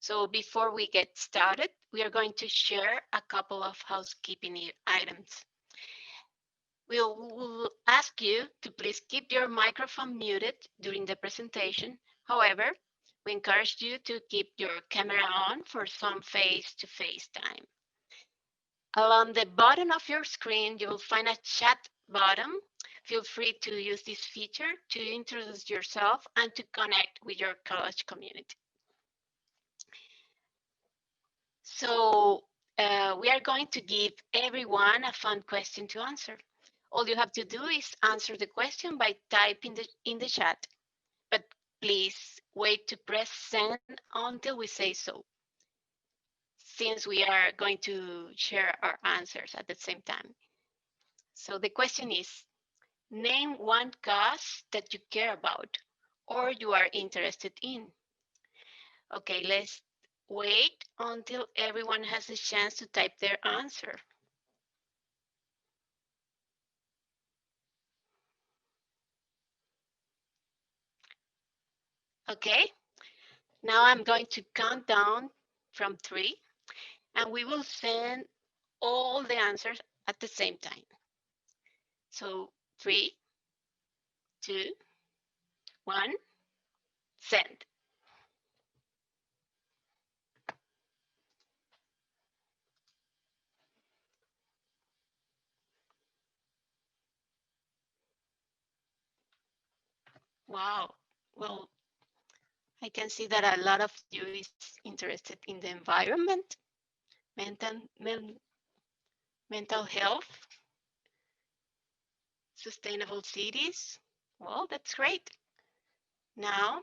So before we get started, we are going to share a couple of housekeeping items. We'll ask you to please keep your microphone muted during the presentation. However, we encourage you to keep your camera on for some face-to-face time. Along the bottom of your screen, you will find a chat button. Feel free to use this feature to introduce yourself and to connect with your college community. So we are going to give everyone a fun question to answer. All you have to do is answer the question by typing in the chat, but please wait to press send until we say so, since we are going to share our answers at the same time. So the question is, name one cause that you care about or you are interested in. Okay, let's wait until everyone has a chance to type their answer. Okay, now I'm going to count down from 3 and we will send all the answers at the same time. So 3, 2, 1, send. Wow, well, I can see that a lot of you is interested in the environment, mental health, sustainable cities. Well, that's great. Now,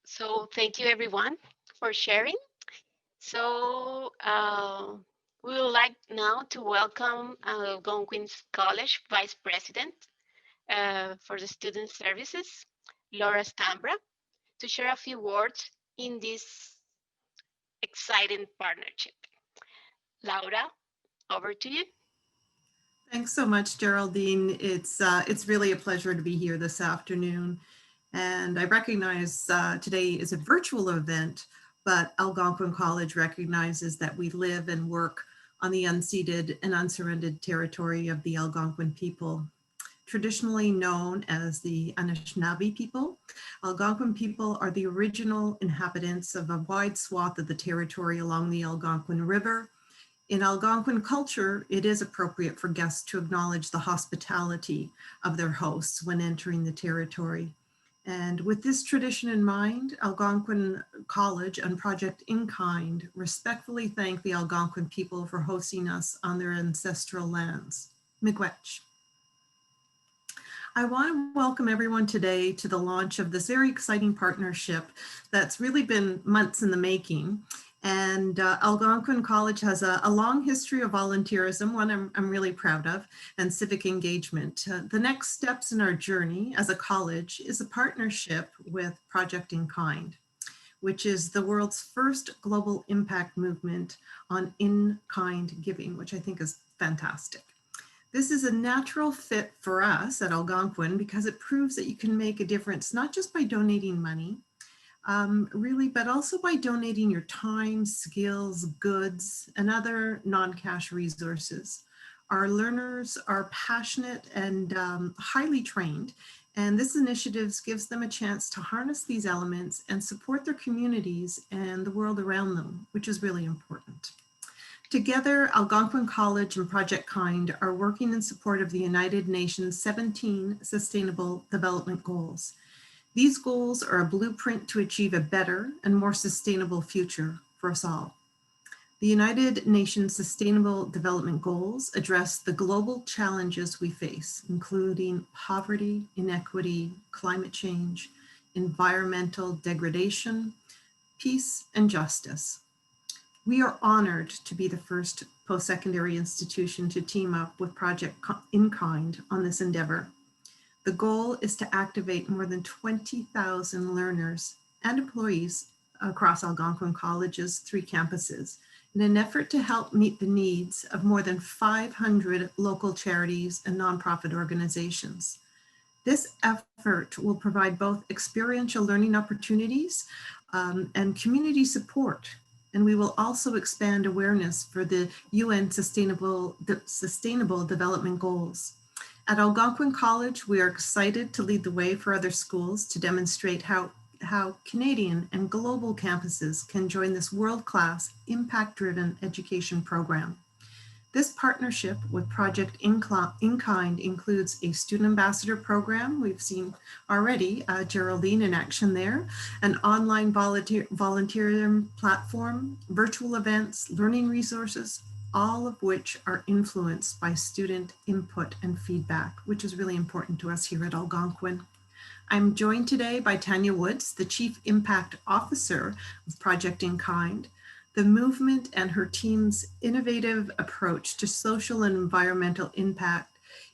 so thank you everyone for sharing. So we would like now to welcome Algonquin College Vice President for the Student Services, Laura Stambra, to share a few words in this exciting partnership. Laura, over to you. Thanks so much, Geraldine. It's really a pleasure to be here this afternoon. And I recognize today is a virtual event, but Algonquin College recognizes that we live and work on the unceded and unsurrendered territory of the Algonquin people. Traditionally known as the Anishinaabe people, Algonquin people are the original inhabitants of a wide swath of the territory along the Algonquin River. In Algonquin culture, it is appropriate for guests to acknowledge the hospitality of their hosts when entering the territory. And with this tradition in mind, Algonquin College and Project In Kind respectfully thank the Algonquin people for hosting us on their ancestral lands. Miigwech. I want to welcome everyone today to the launch of this very exciting partnership that's really been months in the making. And Algonquin College has a long history of volunteerism, one I'm really proud of, and civic engagement. The next steps in our journey as a college is a partnership with Project In Kind, which is the world's first global impact movement on in-kind giving, which I think is fantastic. This is a natural fit for us at Algonquin because it proves that you can make a difference, not just by donating money, really, but also by donating your time, skills, goods, and other non-cash resources. Our learners are passionate and highly trained, and this initiative gives them a chance to harness these elements and support their communities and the world around them, which is really important. Together, Algonquin College and Project Kind are working in support of the United Nations 17 Sustainable Development Goals. These goals are a blueprint to achieve a better and more sustainable future for us all. The United Nations Sustainable Development Goals address the global challenges we face, including poverty, inequity, climate change, environmental degradation, peace, and justice. We are honored to be the first post-secondary institution to team up with Project In Kind on this endeavor. The goal is to activate more than 20,000 learners and employees across Algonquin College's 3 campuses in an effort to help meet the needs of more than 500 local charities and nonprofit organizations. This effort will provide both experiential learning opportunities and community support. And we will also expand awareness for the UN Sustainable Development Goals. At Algonquin College, we are excited to lead the way for other schools to demonstrate how Canadian and global campuses can join this world-class, impact-driven education program. This partnership with Project In Kind includes a student ambassador program. We've seen already Geraldine in action there, an online volunteering platform, virtual events, learning resources, all of which are influenced by student input and feedback, which is really important to us here at Algonquin. I'm joined today by Tanya Woods, the Chief Impact Officer of Project In Kind. The movement and her team's innovative approach to social and environmental impact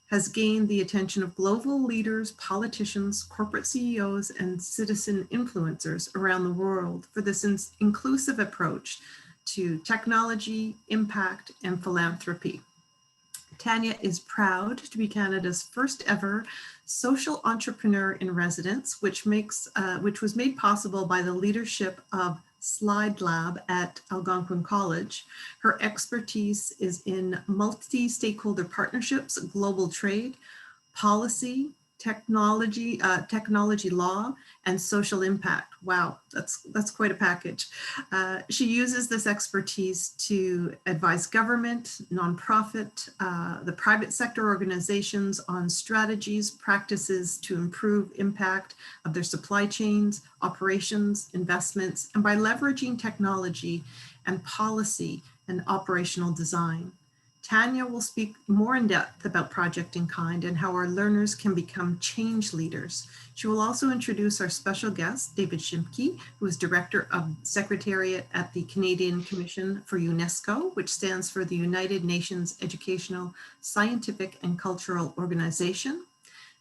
has gained the attention of global leaders, politicians, corporate CEOs, and citizen influencers around the world for this inclusive approach to technology, impact, and philanthropy. Tanya is proud to be Canada's first ever social entrepreneur in residence, which was made possible by the leadership of Slide Lab at Algonquin College. Her expertise is in multi-stakeholder partnerships, global trade, policy, technology law, and social impact. Wow, that's quite a package. She uses this expertise to advise government, nonprofit, the private sector organizations on strategies, practices to improve impact of their supply chains, operations, investments, and by leveraging technology and policy and operational design. Tanya will speak more in depth about Project In Kind and how our learners can become change leaders. She will also introduce our special guest, David Shimke, who is Director of Secretariat at the Canadian Commission for UNESCO, which stands for the United Nations Educational, Scientific, and Cultural Organization.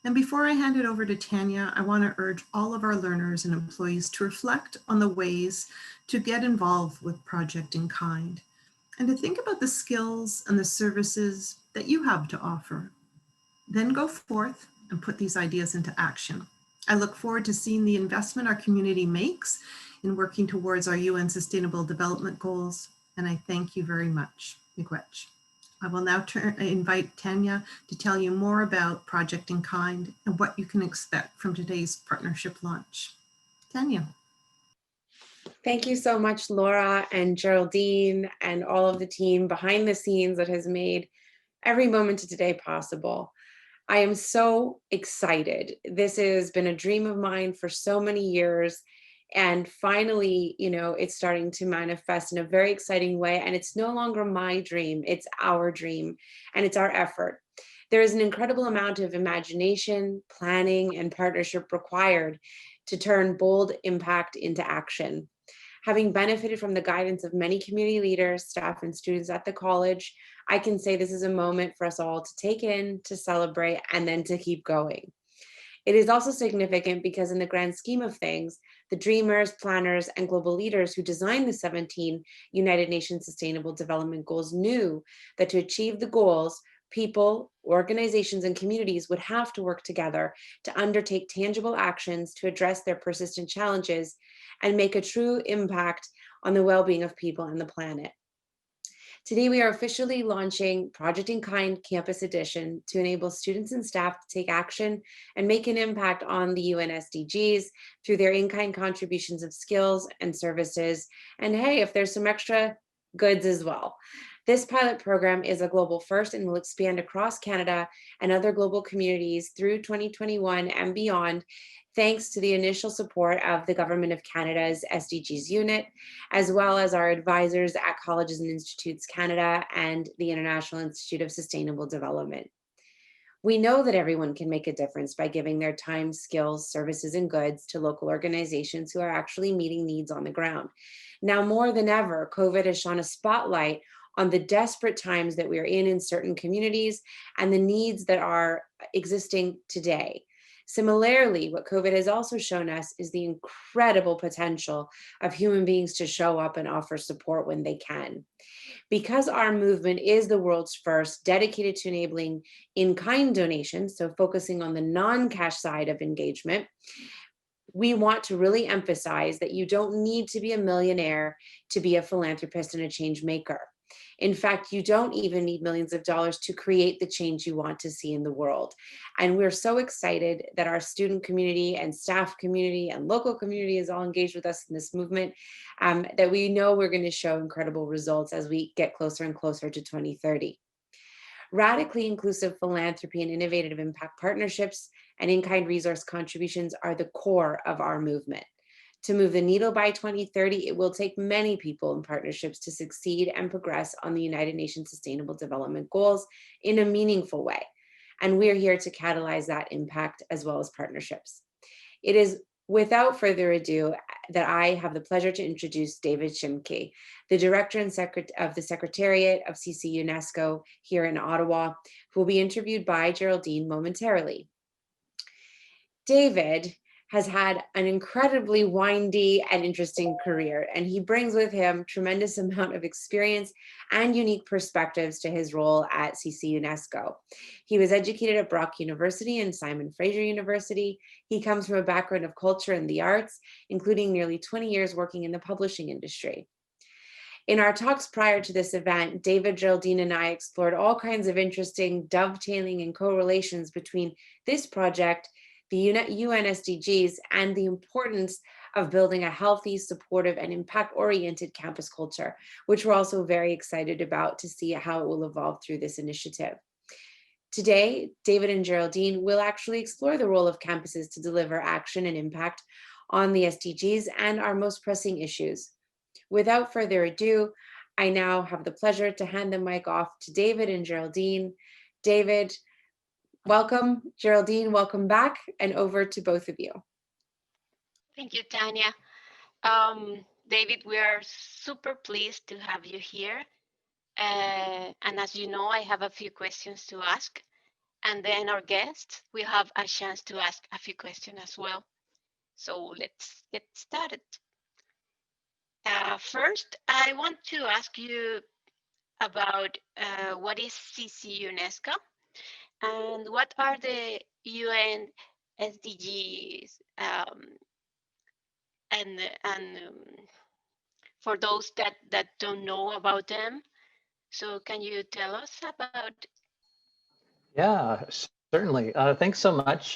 And before I hand it over to Tanya, I want to urge all of our learners and employees to reflect on the ways to get involved with Project In Kind, and to think about the skills and the services that you have to offer. Then go forth and put these ideas into action. I look forward to seeing the investment our community makes in working towards our UN Sustainable Development Goals, and I thank you very much. Miigwech. I will now invite Tanya to tell you more about Project In Kind and what you can expect from today's partnership launch. Tanya. Thank you so much, Laura and Geraldine and all of the team behind the scenes that has made every moment of today possible. I am so excited. This has been a dream of mine for so many years. And finally, it's starting to manifest in a very exciting way. And it's no longer my dream, it's our dream, and it's our effort. There is an incredible amount of imagination, planning, and partnership required to turn bold impact into action. Having benefited from the guidance of many community leaders, staff, and students at the college, I can say this is a moment for us all to take in, to celebrate, and then to keep going. It is also significant because in the grand scheme of things, the dreamers, planners, and global leaders who designed the 17 United Nations Sustainable Development Goals knew that to achieve the goals, people, organizations, and communities would have to work together to undertake tangible actions to address their persistent challenges and make a true impact on the well-being of people and the planet. Today, we are officially launching Project In Kind Campus Edition to enable students and staff to take action and make an impact on the UN SDGs through their in-kind contributions of skills and services. And hey, if there's some extra goods as well. This pilot program is a global first and will expand across Canada and other global communities through 2021 and beyond, thanks to the initial support of the Government of Canada's SDGs unit, as well as our advisors at Colleges and Institutes Canada and the International Institute of Sustainable Development. We know that everyone can make a difference by giving their time, skills, services, and goods to local organizations who are actually meeting needs on the ground. Now more than ever, COVID has shone a spotlight on the desperate times that we are in certain communities and the needs that are existing today. Similarly, what COVID has also shown us is the incredible potential of human beings to show up and offer support when they can. Because our movement is the world's first dedicated to enabling in-kind donations, so focusing on the non-cash side of engagement, we want to really emphasize that you don't need to be a millionaire to be a philanthropist and a change maker. In fact, you don't even need millions of dollars to create the change you want to see in the world. And we're so excited that our student community and staff community and local community is all engaged with us in this movement, that we know we're going to show incredible results as we get closer and closer to 2030. Radically inclusive philanthropy and innovative impact partnerships and in-kind resource contributions are the core of our movement. To move the needle by 2030, it will take many people and partnerships to succeed and progress on the United Nations Sustainable Development Goals in a meaningful way. And we're here to catalyze that impact as well as partnerships. It is without further ado that I have the pleasure to introduce David Shimke, the Director and of the Secretariat of CC UNESCO here in Ottawa, who will be interviewed by Geraldine momentarily. David has had an incredibly windy and interesting career, and he brings with him tremendous amount of experience and unique perspectives to his role at CC UNESCO. He was educated at Brock University and Simon Fraser University. He comes from a background of culture and the arts, including nearly 20 years working in the publishing industry. In our talks prior to this event, David, Geraldine, and I explored all kinds of interesting dovetailing and correlations between this project, the UN SDGs, and the importance of building a healthy, supportive, and impact-oriented campus culture, which we're also very excited about to see how it will evolve through this initiative. Today, David and Geraldine will actually explore the role of campuses to deliver action and impact on the SDGs and our most pressing issues. Without further ado, I now have the pleasure to hand the mic off to David and Geraldine. David, welcome. Geraldine, welcome back, and over to both of you. Thank you, Tanya. David, we are super pleased to have you here. And as you know, I have a few questions to ask. And then our guests will have a chance to ask a few questions as well. So let's get started. First, I want to ask you about what is CC UNESCO and what are the UN SDGs, and for those that don't know about them. So can you tell us about? Yeah, certainly. Thanks so much,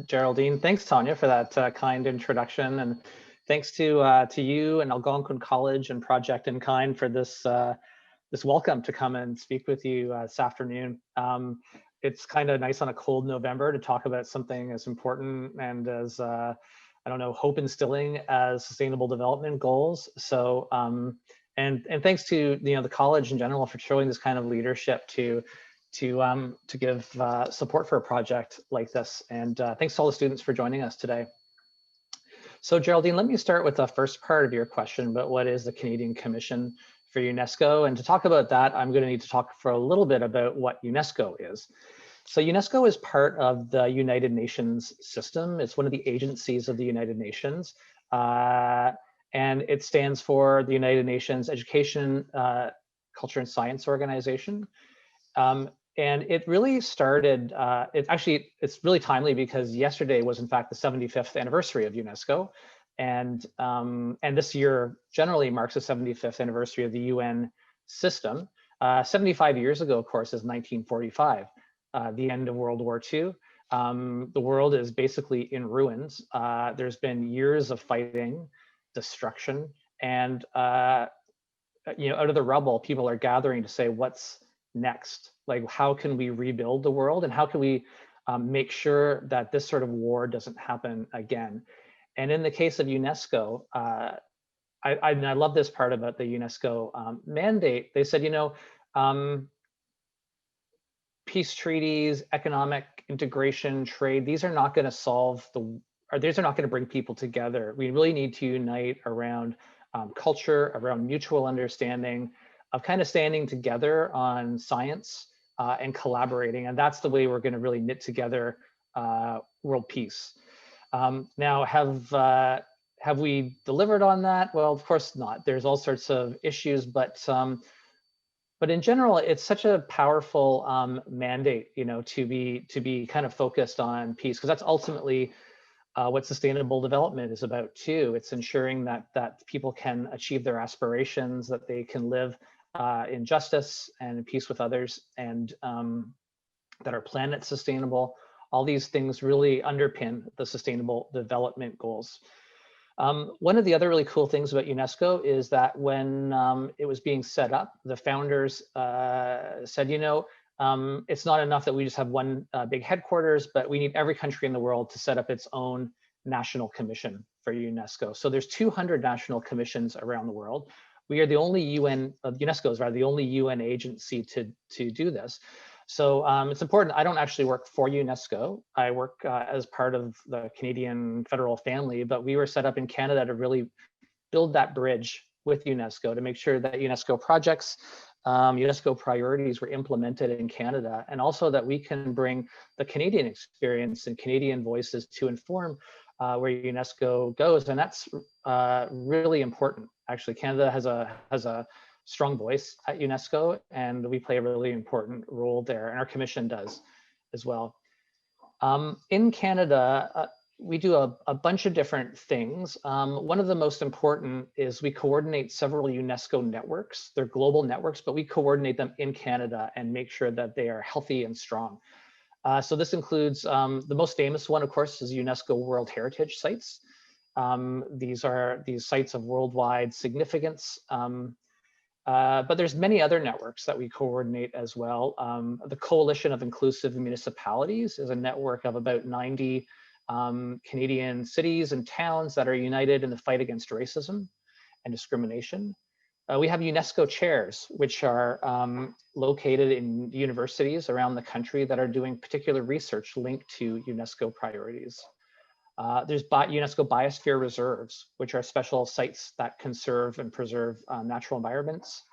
Geraldine. Thanks, Tanya, for that kind introduction, and thanks to you and Algonquin College and Project In Kind for this this welcome to come and speak with you this afternoon. It's kind of nice on a cold November to talk about something as important and as I don't know, hope instilling as sustainable development goals. So and thanks to the college in general for showing this kind of leadership to give support for a project like this. And thanks to all the students for joining us today. So Geraldine, let me start with the first part of your question about what is the Canadian Commission for UNESCO. And to talk about that, I'm going to need to talk for a little bit about what UNESCO is. So UNESCO is part of the United Nations system. It's one of the agencies of the United Nations. And it stands for the United Nations Education, Culture and Science Organization. And it really started, it's really timely because yesterday was in fact the 75th anniversary of UNESCO. And this year generally marks the 75th anniversary of the UN system. 75 years ago, of course, is 1945, the end of World War II. The world is basically in ruins. There's been years of fighting, destruction, and out of the rubble, people are gathering to say, what's next? Like, how can we rebuild the world, and how can we make sure that this sort of war doesn't happen again? And in the case of UNESCO, I love this part about the UNESCO mandate. They said, peace treaties, economic integration, trade, these are not going to solve these are not going to bring people together. We really need to unite around culture, around mutual understanding, of kind of standing together on science and collaborating. And that's the way we're going to really knit together world peace. Now, have we delivered on that? Well, of course not. There's all sorts of issues, but in general, it's such a powerful mandate, you know, to be kind of focused on peace, because that's ultimately what sustainable development is about too. It's ensuring that people can achieve their aspirations, that they can live in justice and in peace with others, and that our planet's sustainable. All these things really underpin the sustainable development goals. One of the other really cool things about UNESCO is that when it was being set up, the founders said, you know, it's not enough that we just have one big headquarters, but we need every country in the world to set up its own national commission for UNESCO. So there's 200 national commissions around the world. We are the only UNESCO is rather the only UN agency to do this. So it's important. I don't actually work for UNESCO. I work as part of the Canadian federal family, but we were set up in Canada to really build that bridge with UNESCO to make sure that UNESCO projects, UNESCO priorities were implemented in Canada, and also that we can bring the Canadian experience and Canadian voices to inform where UNESCO goes. And that's really important. Actually, Canada has a strong voice at UNESCO, and we play a really important role there, and our commission does as well. In Canada, we do a bunch of different things. One of the most important is we coordinate several UNESCO networks. They're global networks, but we coordinate them in Canada and make sure that they are healthy and strong. So this includes, the most famous one, of course, is UNESCO World Heritage Sites. These are these sites of worldwide significance. But there's many other networks that we coordinate as well. The Coalition of Inclusive Municipalities is a network of about 90 Canadian cities and towns that are united in the fight against racism and discrimination. We have UNESCO chairs, which are located in universities around the country that are doing particular research linked to UNESCO priorities. There's UNESCO Biosphere Reserves, which are special sites that conserve and preserve natural environments.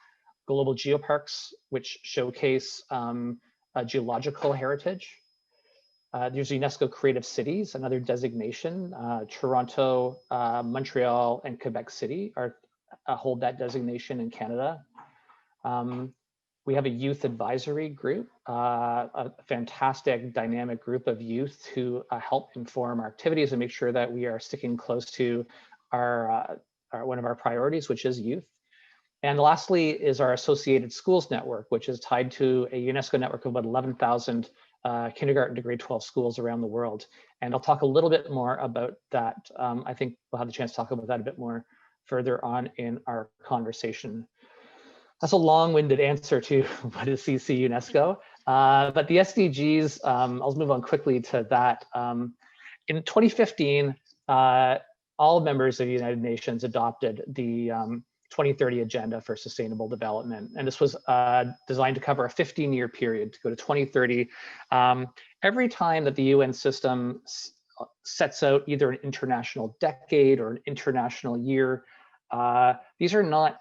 Global Geoparks, which showcase geological heritage. There's UNESCO Creative Cities, another designation. Toronto, Montreal, and Quebec City hold that designation in Canada. We have a youth advisory group, a fantastic dynamic group of youth who help inform our activities and make sure that we are sticking close to one of our priorities, which is youth. And lastly is our Associated Schools Network, which is tied to a UNESCO network of about 11,000 kindergarten to grade 12 schools around the world. And I'll talk a little bit more about that. I think we'll have the chance to talk about that a bit more further on in our conversation. That's a long-winded answer to what is CC UNESCO, but the SDGs, I'll move on quickly to that. In 2015, all members of the United Nations adopted the 2030 Agenda for Sustainable Development, and this was designed to cover a 15-year period to go to 2030. Every time that the UN system sets out either an international decade or an international year, these are not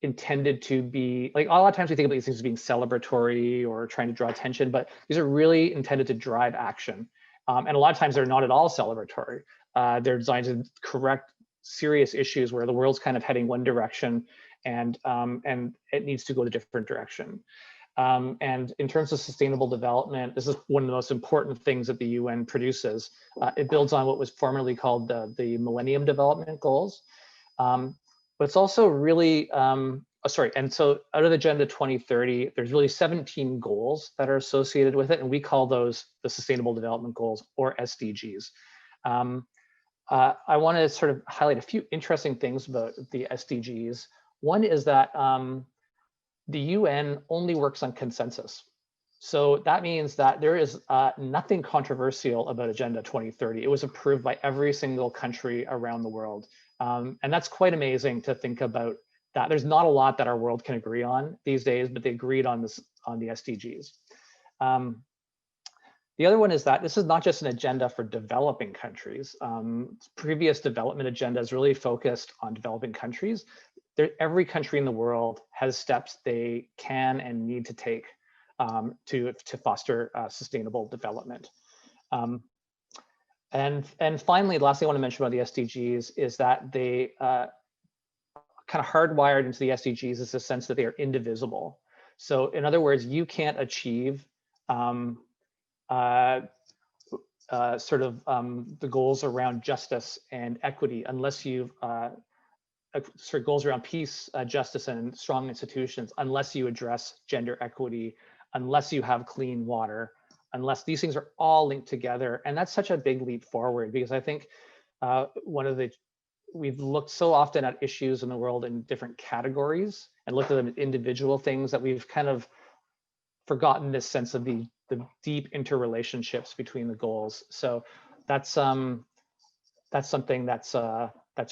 intended to be, like, a lot of times we think of these things as being celebratory or trying to draw attention, but these are really intended to drive action. And a lot of times they're not at all celebratory. They're designed to correct serious issues where the world's kind of heading one direction and it needs to go a different direction. And in terms of sustainable development, this is one of the most important things that the UN produces. It builds on what was formerly called the Millennium Development Goals. But it's also really, and so out of the Agenda 2030, there's really 17 goals that are associated with it, and we call those the Sustainable Development Goals, or SDGs. I want to sort of highlight a few interesting things about the SDGs. One is that the UN only works on consensus. So that means that there is nothing controversial about Agenda 2030. It was approved by every single country around the world. And that's quite amazing to think about that. There's not a lot that our world can agree on these days, but they agreed on this, on the SDGs. The other one is that this is not just an agenda for developing countries. Previous development agendas really focused on developing countries. Every country in the world has steps they can and need to take to foster sustainable development. And finally, the last thing I want to mention about the SDGs is that they kind of hardwired into the SDGs is the sense that they are indivisible. So in other words, you can't achieve the goals around justice and equity unless you've goals around peace, justice, and strong institutions, unless you address gender equity, unless you have clean water, unless these things are all linked together. And that's such a big leap forward, because I think we've looked so often at issues in the world in different categories and looked at them as individual things that we've kind of forgotten this sense of the deep interrelationships between the goals. So that's something that's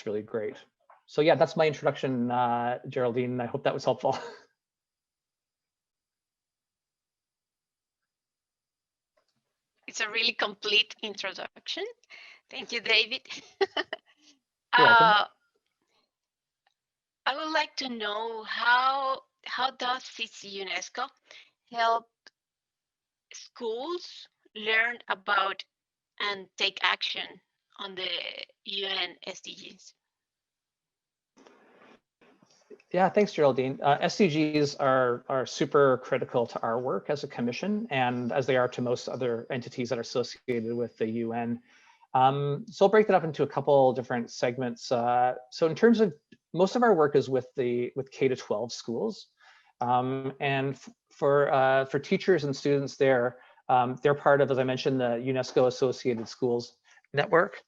really great. So yeah, that's my introduction, Geraldine. I hope that was helpful. It's a really complete introduction. Thank you, David. You're welcome. I would like to know how does UNESCO help schools learn about and take action on the UN SDGs? Yeah, thanks, Geraldine. SDGs are super critical to our work as a commission, and as they are to most other entities that are associated with the UN. So I'll break that up into a couple different segments. So in terms of, most of our work is with K-12 schools, and for teachers and students there, they're part of, as I mentioned, the UNESCO Associated Schools Network.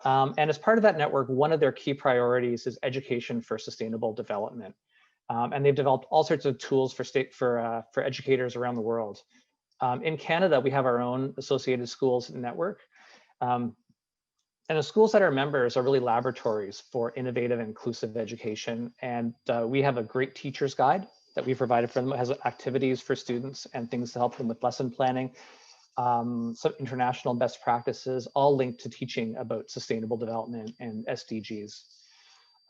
And as part of that network, one of their key priorities is education for sustainable development. And they've developed all sorts of tools for educators around the world. In Canada, we have our own Associated Schools Network. And the schools that are members are really laboratories for innovative and inclusive education. And we have a great teacher's guide that we provided for them. It has activities for students and things to help them with lesson planning. Some international best practices, all linked to teaching about sustainable development and SDGs.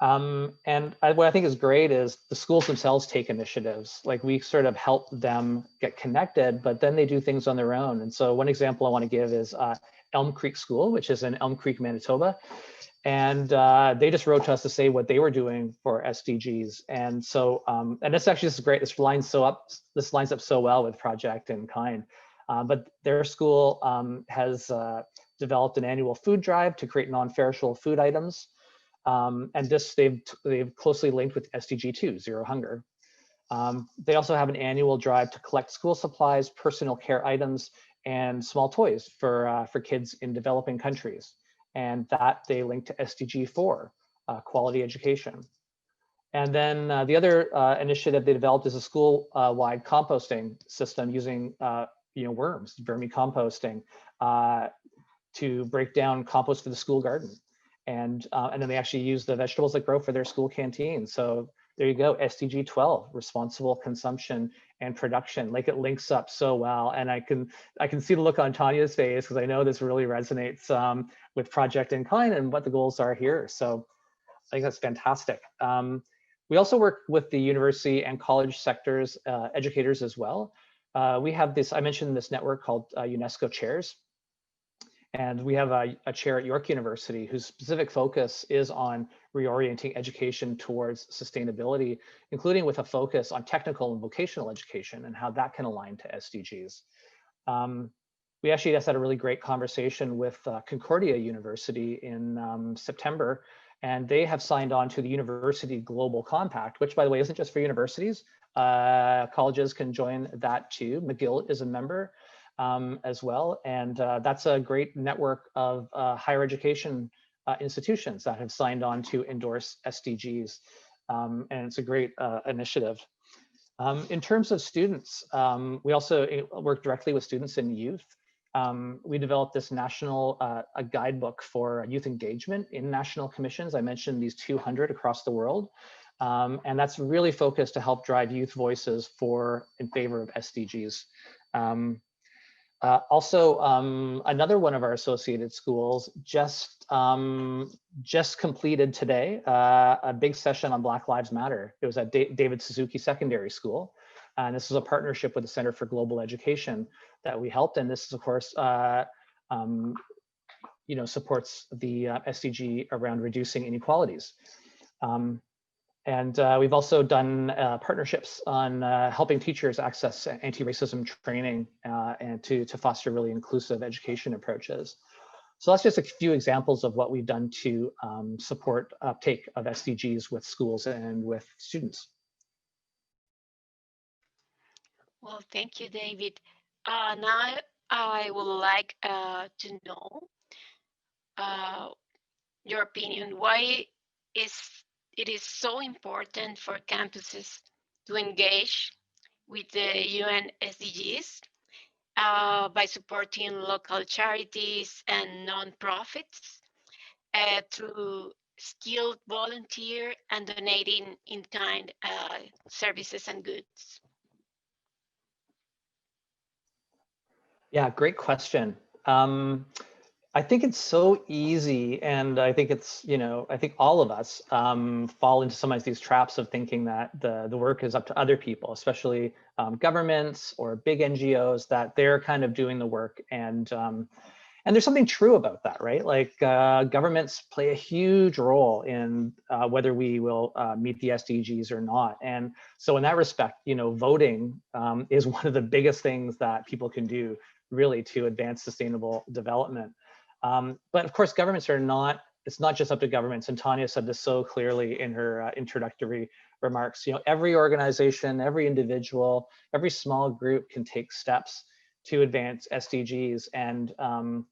And what I think is great is the schools themselves take initiatives. Like, we sort of help them get connected, but then they do things on their own. And so one example I want to give is Elm Creek School, which is in Elm Creek, Manitoba. And they just wrote to us to say what they were doing for SDGs. And so, and this is great. This lines up so well with Project in Kind. But their school has developed an annual food drive to create non-perishable food items. And this they've closely linked with SDG 2, Zero Hunger. They also have an annual drive to collect school supplies, personal care items, and small toys for kids in developing countries. And that they link to SDG 4, quality education. And then the other initiative they developed is a school-wide composting system using worms, vermicomposting, to break down compost for the school garden. And then they actually use the vegetables that grow for their school canteen. So there you go, SDG 12, responsible consumption and production. Like, it links up so well. And I can see the look on Tanya's face, because I know this really resonates with Project in Kind and what the goals are here. So I think that's fantastic. We also work with the university and college sectors, educators as well. We have this, I mentioned this network called UNESCO Chairs. And we have a chair at York University whose specific focus is on reorienting education towards sustainability, including with a focus on technical and vocational education and how that can align to SDGs. We actually just had a really great conversation with Concordia University in September, and they have signed on to the University Global Compact, which, by the way, isn't just for universities. Colleges can join that too. McGill is a member as well. And that's a great network of higher education institutions that have signed on to endorse SDGs. And it's a great initiative. In terms of students, we also work directly with students and youth. We developed this national a guidebook for youth engagement in national commissions. I mentioned these 200 across the world. And that's really focused to help drive youth voices in favor of SDGs. Also, another one of our associated schools just completed today a big session on Black Lives Matter. It was at David Suzuki Secondary School. And this is a partnership with the Center for Global Education that we helped. And this is, of course, supports the SDG around reducing inequalities. And we've also done partnerships on helping teachers access anti-racism training and to foster really inclusive education approaches. So that's just a few examples of what we've done to support uptake of SDGs with schools and with students. Well, thank you, David. Now I would like to know your opinion. Why it is so important for campuses to engage with the UN SDGs by supporting local charities and nonprofits through skilled volunteer and donating in-kind services and goods? Yeah, great question. I think it's so easy, and I think it's, I think all of us fall into some of these traps of thinking that the work is up to other people, especially governments or big NGOs, that they're kind of doing the work. And there's something true about that, right? Like governments play a huge role in whether we will meet the SDGs or not. And so in that respect, voting is one of the biggest things that people can do really to advance sustainable development. But of course, governments are not, it's not just up to governments. And Tanya said this so clearly in her introductory remarks. Every organization, every individual, every small group can take steps to advance SDGs. And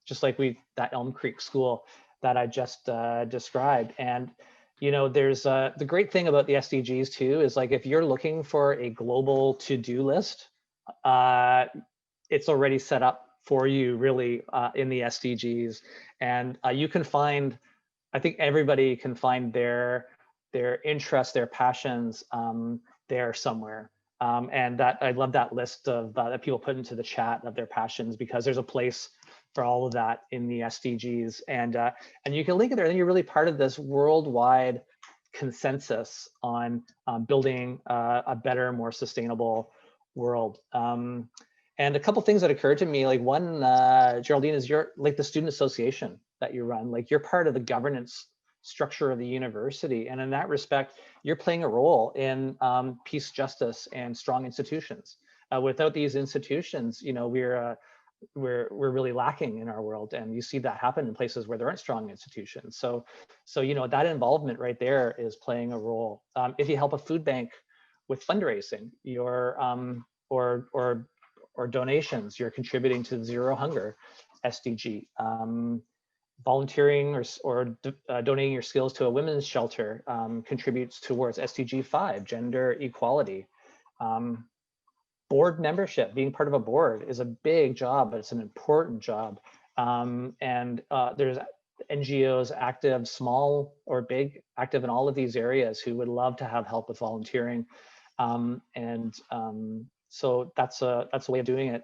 just like that Elm Creek school that I just described. And, there's the great thing about the SDGs too, is like, if you're looking for a global to-do list, it's already set up for you really in the SDGs. And you can find, I think everybody can find their interests, their passions there somewhere. And that I love that list of that people put into the chat of their passions, because there's a place for all of that in the SDGs. And you can link it there, and then you're really part of this worldwide consensus on building a better, more sustainable world. And a couple things that occurred to me, like one, Geraldine, is like the student association that you run, like you're part of the governance structure of the university. And in that respect, you're playing a role in peace, justice, and strong institutions. Without these institutions, we're really lacking in our world. And you see that happen in places where there aren't strong institutions. So that involvement right there is playing a role. If you help a food bank with fundraising, or donations, you're contributing to the Zero Hunger SDG. Volunteering or donating your skills to a women's shelter contributes towards SDG 5, gender equality. Board membership, being part of a board, is a big job, but it's an important job. And there's NGOs active, small or big, active in all of these areas, who would love to have help with volunteering. So that's a way of doing it.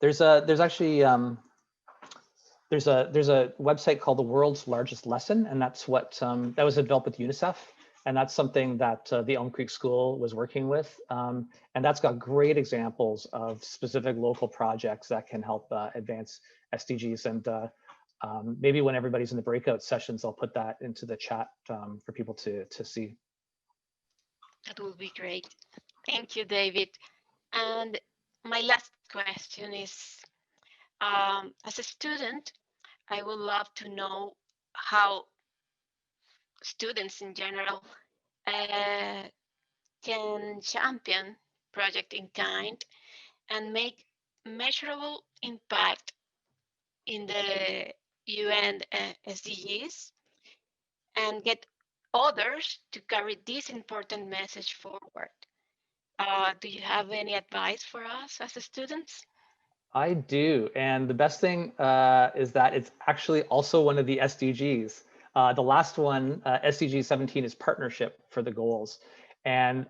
There's a website called The World's Largest Lesson, and that's what that was developed with UNICEF, and that's something that the Elm Creek School was working with, and that's got great examples of specific local projects that can help advance SDGs. And maybe when everybody's in the breakout sessions, I'll put that into the chat for people to see. That would be great. Thank you, David. And my last question is, as a student, I would love to know how students in general can champion project in kind and make measurable impact in the UN SDGs, and get others to carry this important message forward. Do you have any advice for us as students? I do, and the best thing is that it's actually also one of the SDGs. The last one, SDG 17, is partnership for the goals, and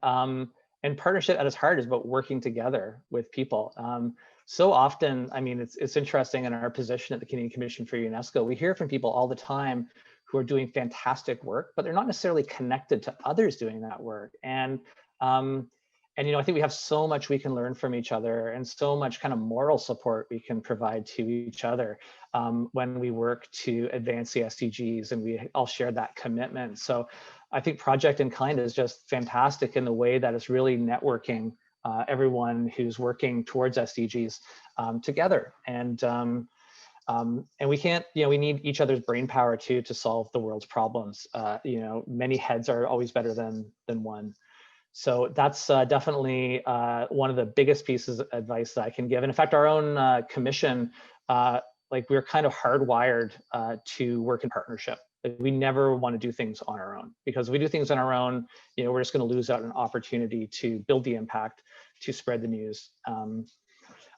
partnership at its heart is about working together with people. So often, I mean, it's interesting in our position at the Canadian Commission for UNESCO, we hear from people all the time who are doing fantastic work, but they're not necessarily connected to others doing that work. And And, I think we have so much we can learn from each other and so much kind of moral support we can provide to each other when we work to advance the SDGs, and we all share that commitment. So I think Project in Kind is just fantastic in the way that it's really networking everyone who's working towards SDGs together. And we can't, we need each other's brain power too to solve the world's problems. Many heads are always better than one. So that's definitely one of the biggest pieces of advice that I can give. And in fact, our own commission, we're kind of hardwired to work in partnership. We never want to do things on our own, because if we do things on our own, we're just going to lose out an opportunity to build the impact, to spread the news. And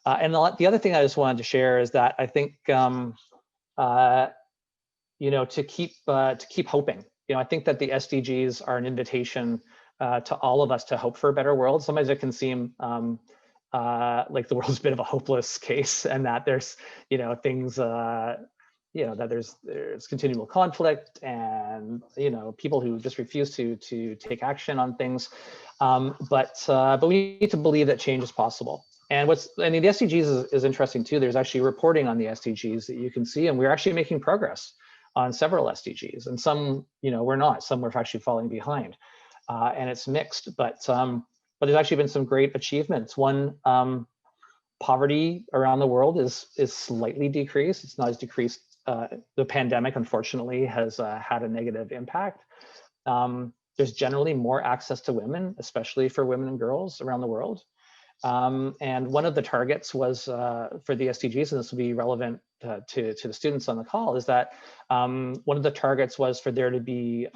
the other thing I just wanted to share is that I think, to keep hoping. I think that the SDGs are an invitation to all of us to hope for a better world. Sometimes it can seem like the world's a bit of a hopeless case, and that there's, things, that there's continual conflict, and people who just refuse to take action on things. But we need to believe that change is possible. And the SDGs is interesting too. There's actually reporting on the SDGs that you can see, and we're actually making progress on several SDGs, and some, we're not. Some we're actually falling behind. And it's mixed, but there's actually been some great achievements. One, poverty around the world is slightly decreased. It's not as decreased. The pandemic, unfortunately, has had a negative impact. There's generally more access to women, especially for women and girls around the world. And one of the targets was for the SDGs, and this will be relevant to the students on the call, is that one of the targets was for there to be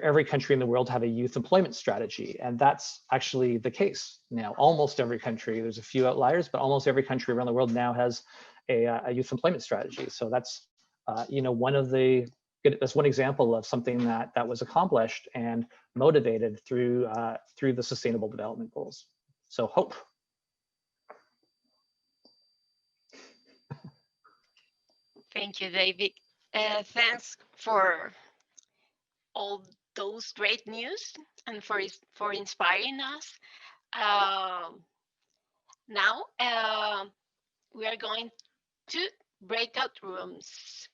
every country in the world have a youth employment strategy. And that's actually the case now. Almost every country, there's a few outliers, but almost every country around the world now has a youth employment strategy. So that's, that's one example of something that was accomplished and motivated through the Sustainable Development Goals. So hope. Thank you, David. Thanks for all those great news and for inspiring us. Now we are going to breakout rooms.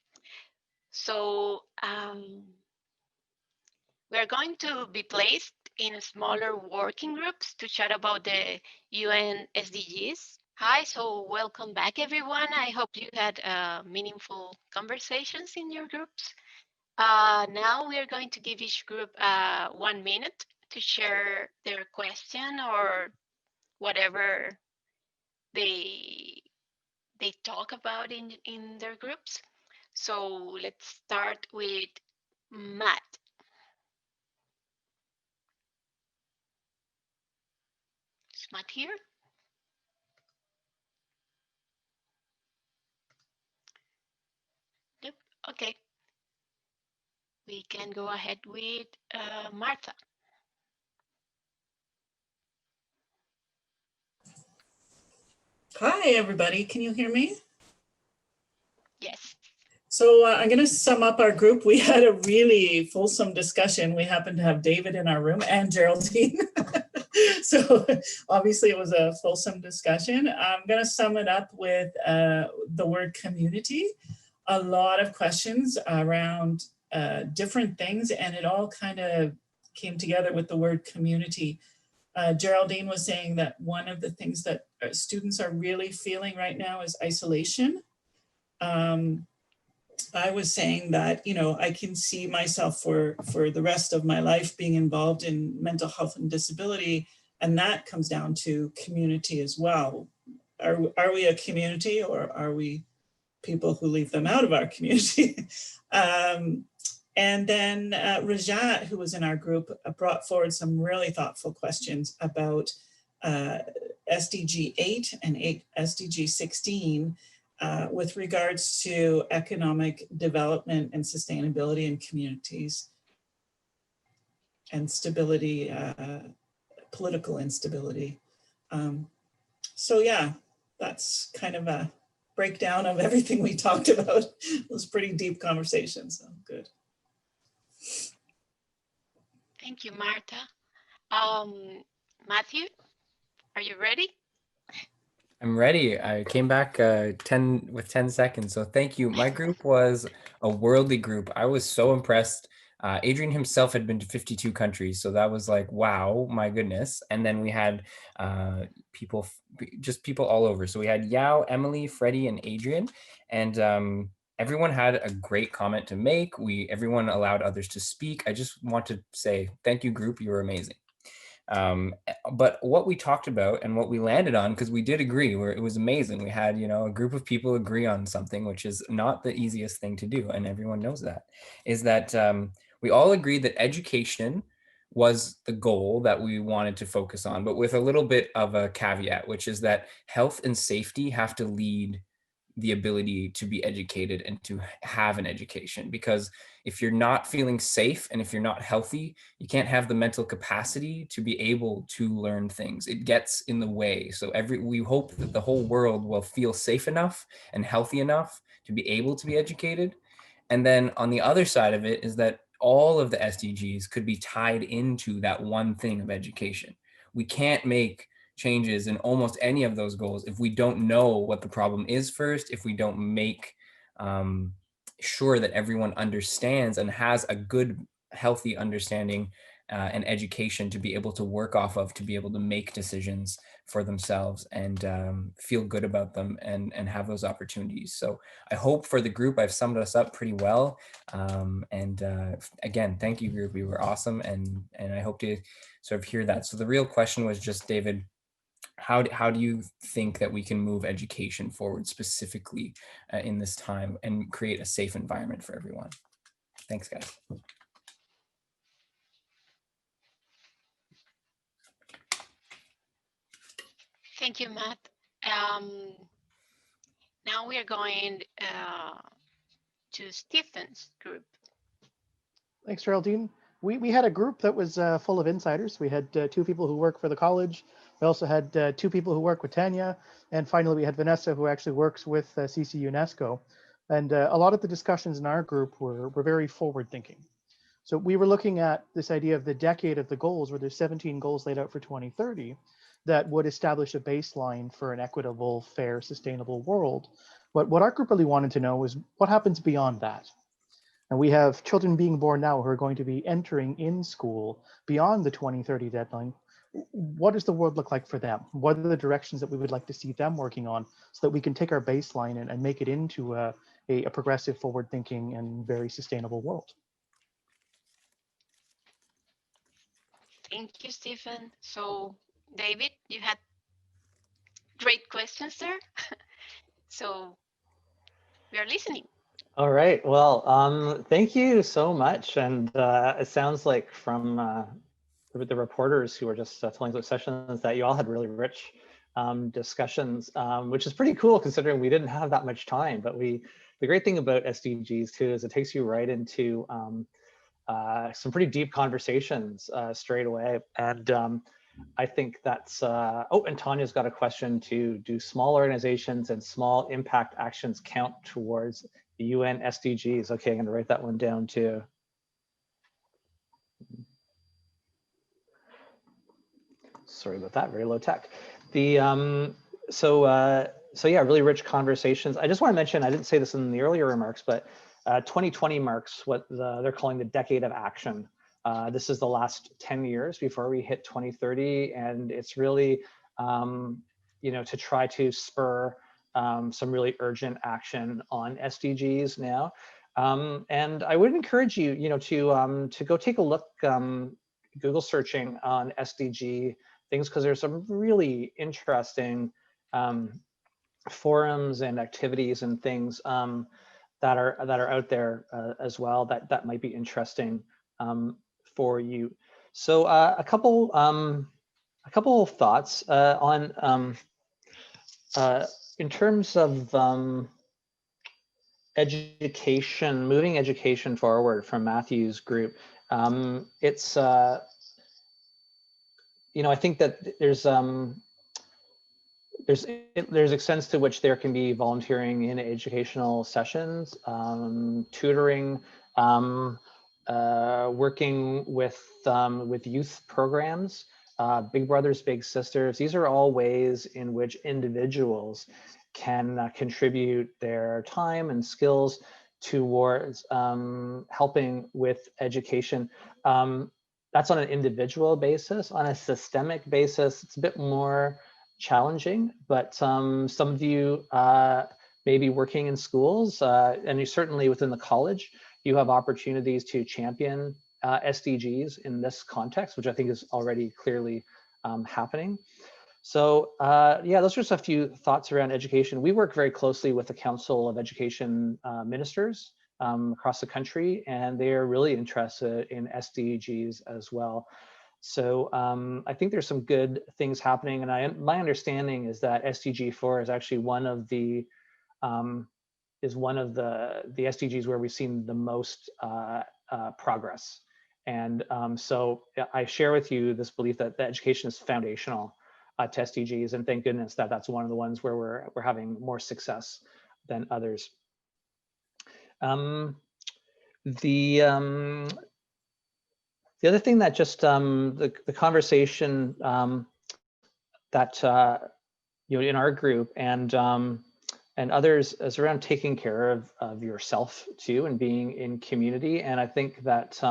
So we are going to be placed in smaller working groups to chat about the UN SDGs. Hi, so welcome back, everyone. I hope you had meaningful conversations in your groups. Now we are going to give each group 1 minute to share their question or whatever they talk about in their groups. So let's start with Matt. Is Matt here? Nope. Okay. We can go ahead with Martha. Hi, everybody. Can you hear me? Yes. So I'm going to sum up our group. We had a really fulsome discussion. We happened to have David in our room and Geraldine. So obviously it was a fulsome discussion. I'm going to sum it up with the word community. A lot of questions around different things, and it all kind of came together with the word community. Geraldine was saying that one of the things that students are really feeling right now is isolation. I was saying that, I can see myself for the rest of my life being involved in mental health and disability, and that comes down to community as well. Are we a community, or are we people who leave them out of our community? And then Rajat, who was in our group, brought forward some really thoughtful questions about SDG 8 and SDG 16 with regards to economic development and sustainability in communities and stability, political instability. So yeah, that's kind of a breakdown of everything we talked about. It was pretty deep conversation, so good. Thank you, Martha. Matthew, are you ready? I'm ready. I came back 10 seconds. So thank you. My group was a worldly group. I was so impressed. Adrian himself had been to 52 countries. So that was like, wow, my goodness. And then we had people, just people all over. So we had Yao, Emily, Freddie, and Adrian. And everyone had a great comment to make. Everyone allowed others to speak. I just want to say, thank you, group. You were amazing. But what we talked about and what we landed on, because we did agree, where it was amazing. We had, a group of people agree on something, which is not the easiest thing to do, and everyone knows that, is that we all agreed that education was the goal that we wanted to focus on, but with a little bit of a caveat, which is that health and safety have to lead the ability to be educated and to have an education. Because if you're not feeling safe and if you're not healthy, you can't have the mental capacity to be able to learn things. It gets in the way. So we hope that the whole world will feel safe enough and healthy enough to be able to be educated. And then on the other side of it is that all of the SDGs could be tied into that one thing of education. We can't make changes in almost any of those goals if we don't know what the problem is first, if we don't make sure that everyone understands and has a good, healthy understanding and education to be able to work off of, to be able to make decisions for themselves and feel good about them and have those opportunities. So I hope for the group, I've summed us up pretty well. Again, thank you, group. You were awesome. And I hope to sort of hear that. So the real question was just, David, how do you think that we can move education forward specifically in this time and create a safe environment for everyone? Thanks, guys. Thank you, Matt. Now we are going to Stephen's group. Thanks, Geraldine. We had a group that was full of insiders. We had 2 people who work for the college. We also had 2 people who work with Tanya. And finally, we had Vanessa, who actually works with CC UNESCO. And a lot of the discussions in our group were very forward thinking. So we were looking at this idea of the decade of the goals, where there's 17 goals laid out for 2030 that would establish a baseline for an equitable, fair, sustainable world. But what our group really wanted to know was what happens beyond that. And we have children being born now who are going to be entering in school beyond the 2030 deadline. What does the world look like for them? What are the directions that we would like to see them working on so that we can take our baseline and make it into a progressive, forward-thinking, and very sustainable world? Thank you, Stephen. So, David, you had great questions there. So we are listening. All right. Well, thank you so much. And it sounds like from the reporters who were just telling those sessions that you all had really rich discussions, which is pretty cool considering we didn't have that much time. But the great thing about SDGs too is it takes you right into some pretty deep conversations straight away. And I think that's, oh, and Tanya's got a question too. Do small organizations and small impact actions count towards the UN SDGs? Okay, I'm gonna write that one down too. Sorry about that, very low tech. The, so yeah, really rich conversations. I just wanna mention, I didn't say this in the earlier remarks, but 2020 marks what they're calling the decade of action. This is the last 10 years before we hit 2030, and it's really, you know, to try to spur some really urgent action on SDGs now. And I would encourage you, you know, to go take a look, Google searching on SDG things, because there's some really interesting forums and activities and things that are out there as well that might be interesting for you. So a couple of thoughts on in terms of education, moving education forward from Matthew's group. It's you know, I think that there's extents to which there can be volunteering in educational sessions, tutoring, working with youth programs, big brothers, big sisters. These are all ways in which individuals can contribute their time and skills towards helping with education. That's on an individual basis. On a systemic basis, it's a bit more challenging, but some of you may be working in schools, and you certainly within the college, you have opportunities to champion SDGs in this context, which I think is already clearly happening. So yeah, those are just a few thoughts around education. We work very closely with the Council of Education Ministers across the country, and they are really interested in SDGs as well. So I think there's some good things happening, and my understanding is that SDG 4 is actually one of the SDGs where we've seen the most progress. And so I share with you this belief that the education is foundational to SDGs, and thank goodness that that's one of the ones where we're having more success than others. The other thing that just the conversation that in our group and others is around taking care of yourself too, and being in community. And I think that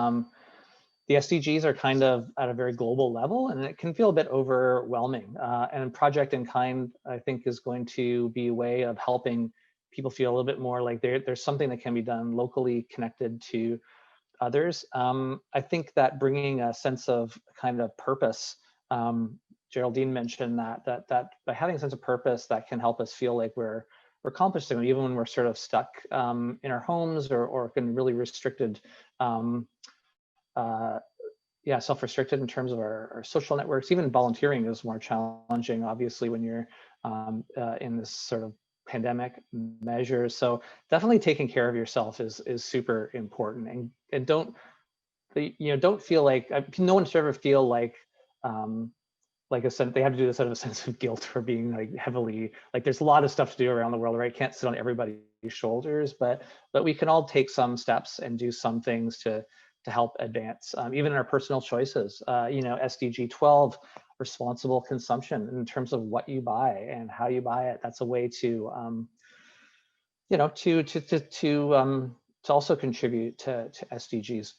the SDGs are kind of at a very global level, and it can feel a bit overwhelming. And Project in Kind, I think, is going to be a way of helping people feel a little bit more like there's something that can be done locally connected to others. I think that bringing a sense of kind of purpose, Geraldine mentioned that by having a sense of purpose, that can help us feel like we're accomplishing, even when we're sort of stuck in our homes or in really restricted, self-restricted in terms of our social networks. Even volunteering is more challenging, obviously, when you're in this sort of pandemic measures. So definitely taking care of yourself is super important, and don't feel like, no one should ever feel like a sense they have to do this out of a sense of guilt for being like heavily, like there's a lot of stuff to do around the world, right? Can't sit on everybody's shoulders, but we can all take some steps and do some things to help advance, even in our personal choices. SDG 12, responsible consumption, in terms of what you buy and how you buy it. That's a way to to also contribute to SDGs.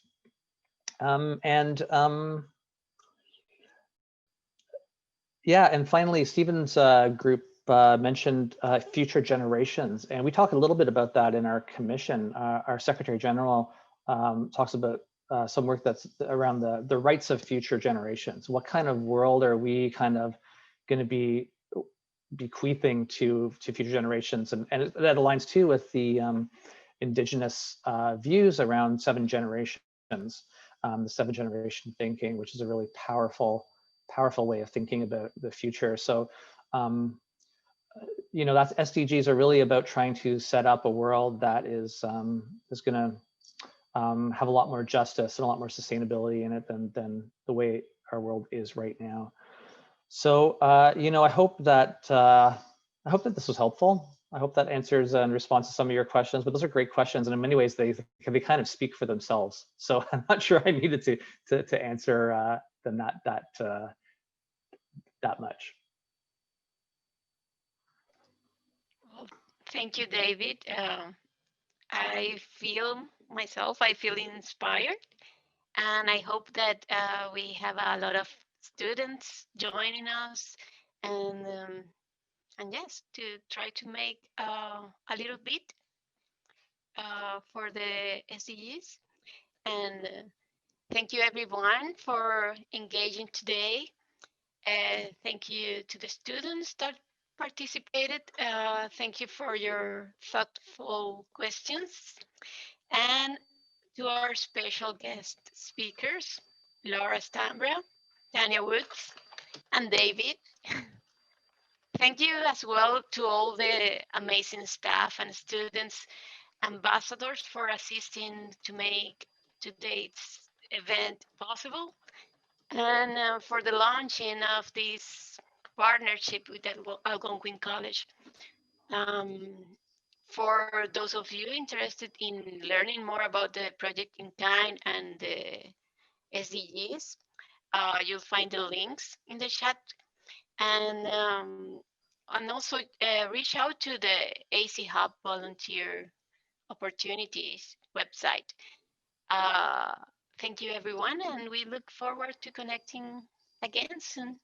Yeah, and finally, Stephen's group mentioned future generations, and we talk a little bit about that in our commission. Our Secretary General talks about some work that's around the rights of future generations. What kind of world are we kind of going to be bequeathing to future generations? And that aligns too with the Indigenous views around 7 generations, the 7 generation thinking, which is a really powerful way of thinking about the future. So that's SDGs are really about trying to set up a world that is going to have a lot more justice and a lot more sustainability in it than the way our world is right now. So I hope that this was helpful. I hope that answers in response to some of your questions, but those are great questions, and in many ways they kind of speak for themselves. So I'm not sure I needed to answer them that much. Well, thank you, David. I feel inspired, and I hope that we have a lot of students joining us, and yes, to try to make a little bit for the SDGs. And thank you everyone for engaging today. Thank you to the students that participated. Thank you for your thoughtful questions. And to our special guest speakers, Laura Stambra, Tanya Woods, and David. Thank you as well to all the amazing staff and students, ambassadors, for assisting to make today's event possible, and for the launching of this partnership with Algonquin College. For those of you interested in learning more about the Project in Kind and the SDGs, You'll find the links in the chat, and also reach out to the AC Hub volunteer opportunities website. Thank you, everyone, and we look forward to connecting again soon.